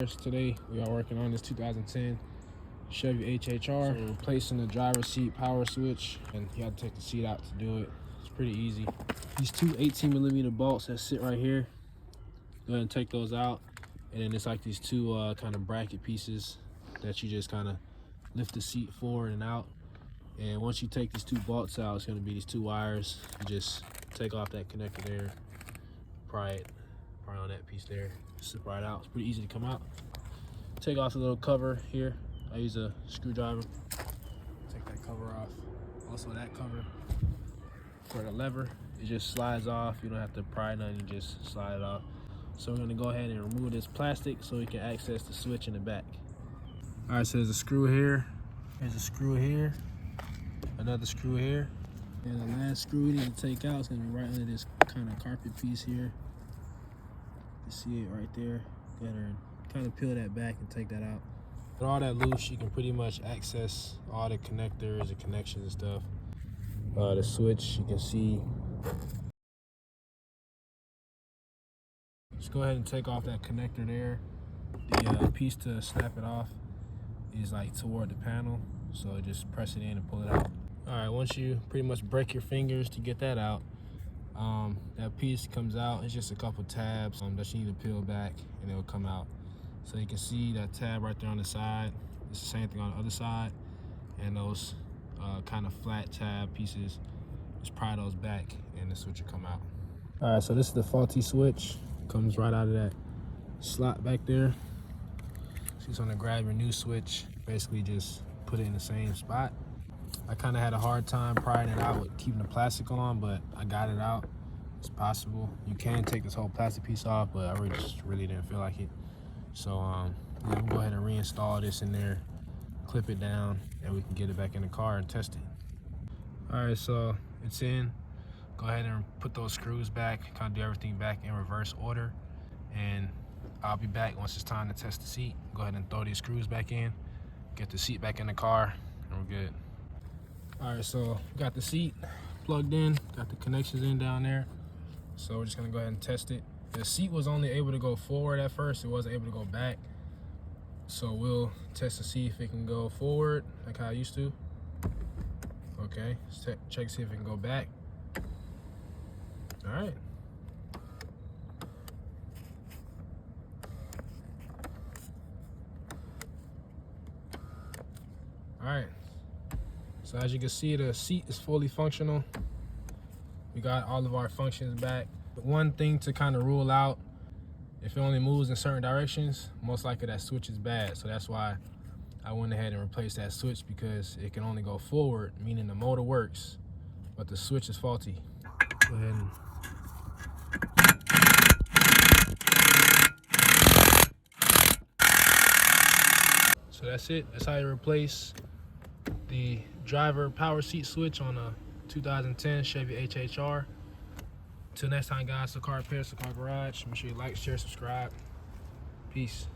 Today we are working on this 2010 Chevy HHR. So replacing the driver's seat power switch, and you have to take the seat out to do it. It's pretty easy. These two 18mm bolts that sit right here, go ahead and take those out. And then it's like these two kind of bracket pieces that you just kind of lift the seat forward and out. And once you take these two bolts out, it's going to be these two wires. You just take off that connector there, pry it on that piece there, slip right out. It's pretty easy to come out. Take off the little cover here. I use a screwdriver. Take that cover off. Also that cover for the lever, it just slides off. You don't have to pry nothing, you just slide it off. So we're gonna go ahead and remove this plastic so we can access the switch in the back. All right, so there's a screw here. There's a screw here. Another screw here. And the last screw we need to take out is gonna be right under this kind of carpet piece here. You see it right there. Go ahead and kind of peel that back and take that out. With all that loose, you can pretty much access all the connectors and connections and stuff. The switch, you can see. Just go ahead and take off that connector there. The piece to snap it off is like toward the panel, so just press it in and pull it out. All right, once you pretty much break your fingers to get that out, that piece comes out. It's just a couple tabs that you need to peel back and it'll come out. So you can see that tab right there on the side. It's the same thing on the other side. And those kind of flat tab pieces, just pry those back and the switch will come out. All right, so this is the faulty switch. Comes right out of that slot back there. So you just want to grab your new switch, basically just put it in the same spot. I kind of had a hard time prying it out with keeping the plastic on, but I got it out. It's possible. You can take this whole plastic piece off, but I really didn't feel like it. So yeah, we'll go ahead and reinstall this in there, clip it down, and we can get it back in the car and test it. All right, so it's in. Go ahead and put those screws back, kind of do everything back in reverse order. And I'll be back once it's time to test the seat. Go ahead and throw these screws back in, get the seat back in the car, and we're good. All right, so we got the seat plugged in, got the connections in down there. So we're just gonna go ahead and test it. The seat was only able to go forward at first. It wasn't able to go back. So we'll test to see if it can go forward like how I used to. Okay, let's check to see if it can go back. All right. All right. So as you can see, the seat is fully functional. We got all of our functions back. One thing to kind of rule out, if it only moves in certain directions, most likely that switch is bad. So that's why I went ahead and replaced that switch, because it can only go forward, meaning the motor works, but the switch is faulty. Go ahead and so that's it. That's how you replace the driver power seat switch on a 2010 Chevy HHR. Till next time, guys, the Car Repair, the Car Garage. Make sure you like, share, subscribe. Peace.